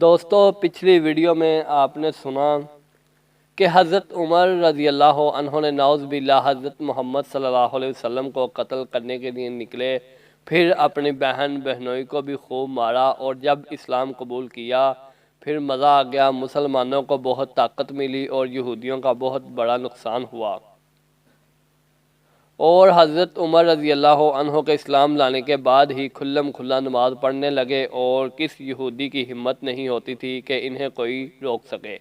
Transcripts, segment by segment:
دوستو پچھلی ویڈیو میں آپ نے سنا کہ حضرت عمر رضی اللہ عنہ نے نعوذ باللہ حضرت محمد صلی اللہ علیہ وسلم کو قتل کرنے کے لیے نکلے، پھر اپنی بہن بہنوئی کو بھی خوب مارا، اور جب اسلام قبول کیا پھر مزہ آ گیا، مسلمانوں کو بہت طاقت ملی اور یہودیوں کا بہت بڑا نقصان ہوا، اور حضرت عمر رضی اللہ عنہ کے اسلام لانے کے بعد ہی کھلم کھلا نماز پڑھنے لگے، اور کس یہودی کی ہمت نہیں ہوتی تھی کہ انہیں کوئی روک سکے۔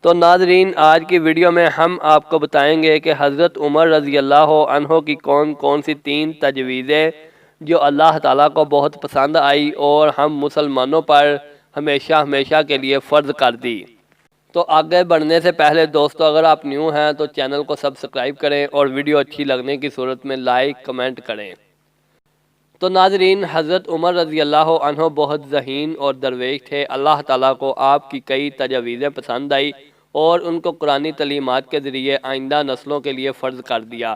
تو ناظرین، آج کی ویڈیو میں ہم آپ کو بتائیں گے کہ حضرت عمر رضی اللہ عنہ کی کون کون سی 3 تجویزیں جو اللہ تعالیٰ کو بہت پسند آئی اور ہم مسلمانوں پر ہمیشہ کے لیے فرض کر دی۔ تو آگے بڑھنے سے پہلے دوستو، اگر آپ نیو ہیں تو چینل کو سبسکرائب کریں اور ویڈیو اچھی لگنے کی صورت میں لائک کمنٹ کریں۔ تو ناظرین، حضرت عمر رضی اللہ عنہ بہت ذہین اور درویش تھے۔ اللہ تعالیٰ کو آپ کی کئی تجویزیں پسند آئی اور ان کو قرآنی تعلیمات کے ذریعے آئندہ نسلوں کے لیے فرض کر دیا۔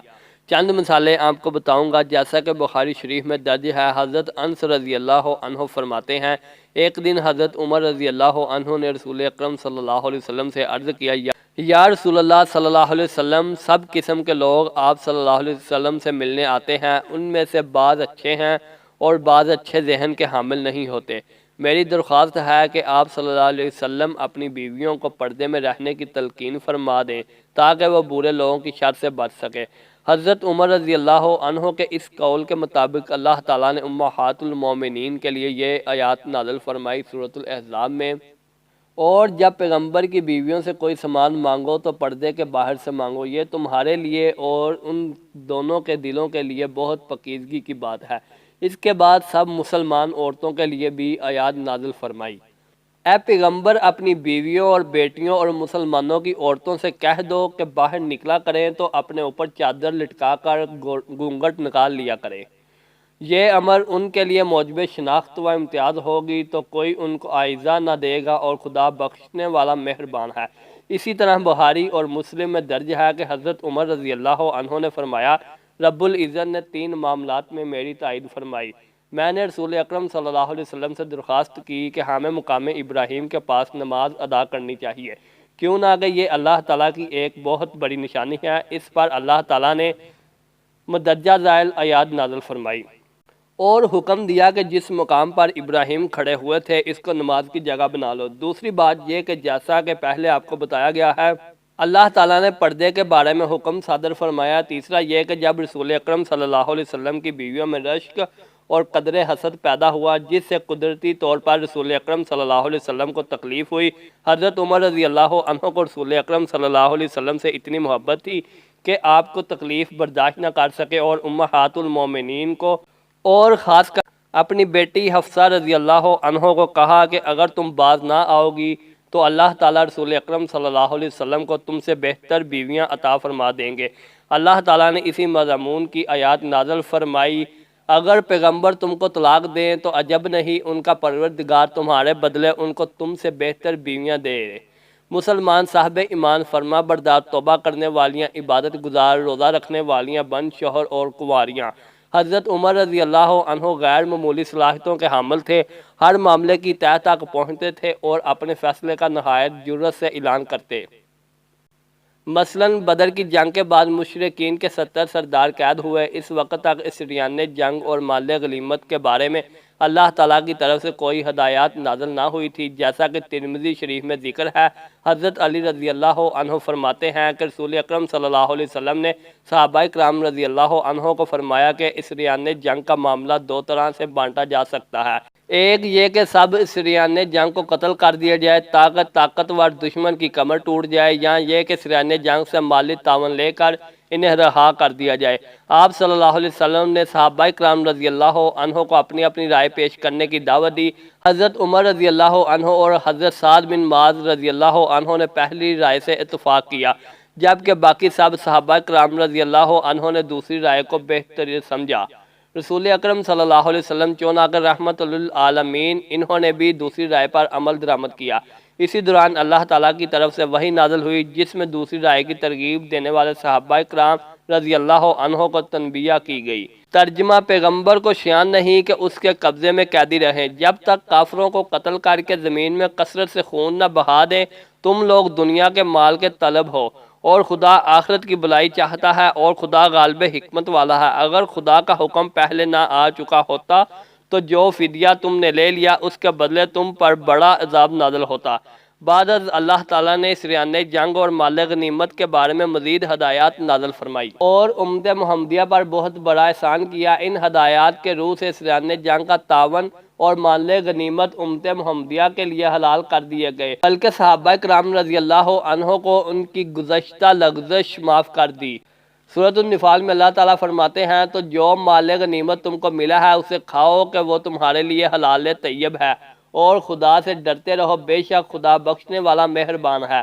چند مثالیں آپ کو بتاؤں گا، جیسا کہ بخاری شریف میں درج ہے۔ حضرت انس رضی اللہ عنہ فرماتے ہیں، ایک دن حضرت عمر رضی اللہ عنہ نے رسول اکرم صلی اللہ علیہ وسلم سے عرض کیا، یا رسول اللہ صلی اللہ علیہ وسلم، سب قسم کے لوگ آپ صلی اللہ علیہ وسلم سے ملنے آتے ہیں، ان میں سے بعض اچھے ہیں اور بعض اچھے ذہن کے حامل نہیں ہوتے۔ میری درخواست ہے کہ آپ صلی اللہ علیہ وسلم اپنی بیویوں کو پردے میں رہنے کی تلقین فرما دیں تاکہ وہ برے لوگوں کی شر سے بچ سکے۔ حضرت عمر رضی اللہ عنہ کے اس قول کے مطابق اللہ تعالیٰ نے امہات المومنین کے لیے یہ آیات نازل فرمائی سورۃ الاحزاب میں، اور جب پیغمبر کی بیویوں سے کوئی سامان مانگو تو پردے کے باہر سے مانگو، یہ تمہارے لیے اور ان دونوں کے دلوں کے لیے بہت پاکیزگی کی بات ہے۔ اس کے بعد سب مسلمان عورتوں کے لیے بھی آیات نازل فرمائی، اے پیغمبر، اپنی بیویوں اور بیٹیوں اور مسلمانوں کی عورتوں سے کہہ دو کہ باہر نکلا کریں تو اپنے اوپر چادر لٹکا کر گھونگھٹ نکال لیا کریں۔ یہ امر ان کے لیے موجب شناخت و امتیاز ہوگی تو کوئی ان کو آئزہ نہ دے گا، اور خدا بخشنے والا مہربان ہے۔ اسی طرح بخاری اور مسلم میں درج ہے کہ حضرت عمر رضی اللہ عنہ نے فرمایا، رب العزت نے 3 معاملات میں میری تائید فرمائی۔ میں نے رسول اکرم صلی اللہ علیہ وسلم سے درخواست کی کہ ہمیں مقام ابراہیم کے پاس نماز ادا کرنی چاہیے، کیوں نہ کہ یہ اللہ تعالیٰ کی ایک بہت بڑی نشانی ہے۔ اس پر اللہ تعالیٰ نے مدرجہ ذیل آیات نازل فرمائی اور حکم دیا کہ جس مقام پر ابراہیم کھڑے ہوئے تھے اس کو نماز کی جگہ بنا لو۔ دوسری بات یہ کہ جیسا کہ پہلے آپ کو بتایا گیا ہے، اللہ تعالیٰ نے پردے کے بارے میں حکم صادر فرمایا۔ تیسرا یہ کہ جب رسول اکرم صلی اللہ علیہ وسلم کی بیویوں میں رشک اور قدر حسد پیدا ہوا، جس سے قدرتی طور پر رسول اکرم صلی اللہ علیہ وسلم کو تکلیف ہوئی، حضرت عمر رضی اللہ عنہ کو رسول اکرم صلی اللہ علیہ وسلم سے اتنی محبت تھی کہ آپ کو تکلیف برداشت نہ کر سکے، اور امہات المومنین کو اور خاص کر اپنی بیٹی حفصہ رضی اللہ عنہ کو کہا کہ اگر تم باز نہ آؤ گی تو اللہ تعالیٰ رسول اکرم صلی اللہ علیہ وسلم کو تم سے بہتر بیویاں عطا فرما دیں گے۔ اللہ تعالیٰ نے اسی مضمون کی آیات نازل فرمائی، اگر پیغمبر تم کو طلاق دیں تو عجب نہیں، ان کا پروردگار تمہارے بدلے ان کو تم سے بہتر بیویاں دے۔ مسلمان صاحب ایمان، فرما بردار، توبہ کرنے والیاں، عبادت گزار، روزہ رکھنے والیاں، بند شوہر اور کنواریاں۔ حضرت عمر رضی اللہ عنہ غیر معمولی صلاحیتوں کے حامل تھے، ہر معاملے کی تہہ تک پہنچتے تھے اور اپنے فیصلے کا نہایت جرأت سے اعلان کرتے۔ مثلاً بدر کی جنگ کے بعد مشرکین کے 70 سردار قید ہوئے۔ اس وقت تک سریان جنگ اور مال غنیمت کے بارے میں اللہ تعالیٰ کی طرف سے کوئی ہدایات نازل نہ ہوئی تھی، جیسا کہ ترمذی شریف میں ذکر ہے۔ حضرت علی رضی اللہ عنہ فرماتے ہیں کہ رسول اکرم صلی اللہ علیہ وسلم نے صحابہ کرام رضی اللہ عنہ کو فرمایا کہ سریان جنگ کا معاملہ 2 طرح سے بانٹا جا سکتا ہے، ایک یہ کہ سب سریان جنگ کو قتل کر دیا جائے تاکہ طاقتور دشمن کی کمر ٹوٹ جائے، یا یہ کہ سریان جنگ سے مالی تعاون لے کر انہیں رہا کر دیا جائے۔ آپ صلی اللہ علیہ وسلم نے صحابہ کرام رضی اللہ عنہ کو اپنی اپنی رائے پیش کرنے کی دعوت دی۔ حضرت عمر رضی اللہ عنہ اور حضرت سعد بن معاذ رضی اللہ عنہ نے پہلی رائے سے اتفاق کیا، جبکہ باقی سب صحابہ کرام رضی اللہ عنہ نے دوسری رائے کو بہتر سمجھا۔ رسول اکرم صلی اللہ علیہ وسلم چونکہ رحمت للعالمین، انہوں نے بھی دوسری رائے پر عمل درآمد کیا۔ اسی دوران اللہ تعالیٰ کی طرف سے وحی نازل ہوئی جس میں دوسری رائے کی ترغیب دینے والے صحابہ کرام رضی اللہ عنہ کو تنبیہ کی گئی۔ ترجمہ: پیغمبر کو شیان نہیں کہ اس کے قبضے میں قیدی رہیں، جب تک کافروں کو قتل کر کے زمین میں کثرت سے خون نہ بہا دیں۔ تم لوگ دنیا کے مال کے طلب ہو اور خدا آخرت کی بھلائی چاہتا ہے اور خدا غالب حکمت والا ہے۔ اگر خدا کا حکم پہلے نہ آ چکا ہوتا تو جو فدیہ تم نے لے لیا اس کے بدلے تم پر بڑا عذاب نازل ہوتا۔ بعد از اللہ تعالیٰ نے سریان جنگ اور مال غنیمت کے بارے میں مزید ہدایات نازل فرمائی اور امت محمدیہ پر بہت بڑا احسان کیا۔ ان ہدایات کے روح سے سریان جنگ کا تعاون اور مال غنیمت امت محمدیہ کے لیے حلال کر دیے گئے، بلکہ صحابہ کرام رضی اللہ عنہ کو ان کی گزشتہ لغزش معاف کر دی۔ سورۃ النفال میں اللہ تعالیٰ فرماتے ہیں تو جو مال غنیمت تم کو ملا ہے اسے کھاؤ کہ وہ تمہارے لیے حلال طیب ہے، اور خدا سے ڈرتے رہو، بے شک خدا بخشنے والا مہربان ہے۔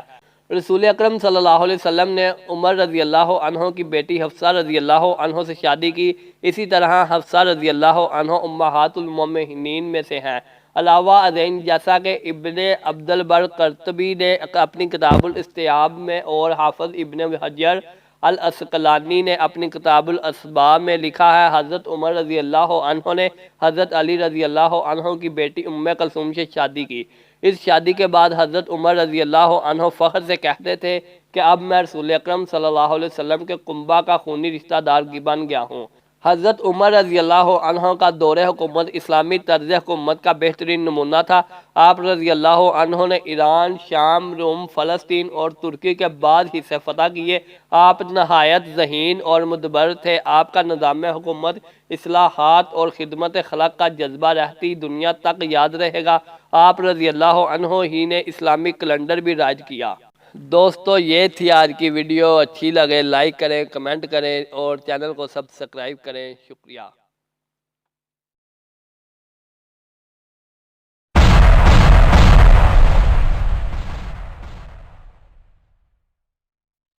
رسول اکرم صلی اللہ علیہ وسلم نے عمر رضی اللہ عنہ کی بیٹی حفصہ رضی اللہ عنہ سے شادی کی۔ اسی طرح حفصہ رضی اللہ عنہ امہات المومنین میں سے ہیں۔ علاوہ ازیں جیسا کہ ابن عبد البر قرطبی نے اپنی کتاب الاستیاب میں اور حافظ ابن حجر العسقلانی نے اپنی کتاب الاسباب میں لکھا ہے، حضرت عمر رضی اللہ عنہ نے حضرت علی رضی اللہ عنہ کی بیٹی ام کلثوم سے شادی کی۔ اس شادی کے بعد حضرت عمر رضی اللہ عنہ فخر سے کہتے تھے کہ اب میں رسول اکرم صلی اللہ علیہ وسلم کے قنبہ کا خونی رشتہ دار بن گیا ہوں۔ حضرت عمر رضی اللہ عنہ کا دور حکومت اسلامی طرز حکومت کا بہترین نمونہ تھا۔ آپ رضی اللہ عنہ نے ایران، شام، روم، فلسطین اور ترکی کے بعض حصے فتح کیے۔ آپ نہایت ذہین اور مدبر تھے۔ آپ کا نظام حکومت اصلاحات اور خدمت خلق کا جذبہ رہتی دنیا تک یاد رہے گا۔ آپ رضی اللہ عنہ ہی نے اسلامی کیلنڈر بھی رائج کیا۔ دوستو یہ تھی آج کی ویڈیو، اچھی لگے لائک کریں، کمنٹ کریں اور چینل کو سبسکرائب کریں۔ شکریہ۔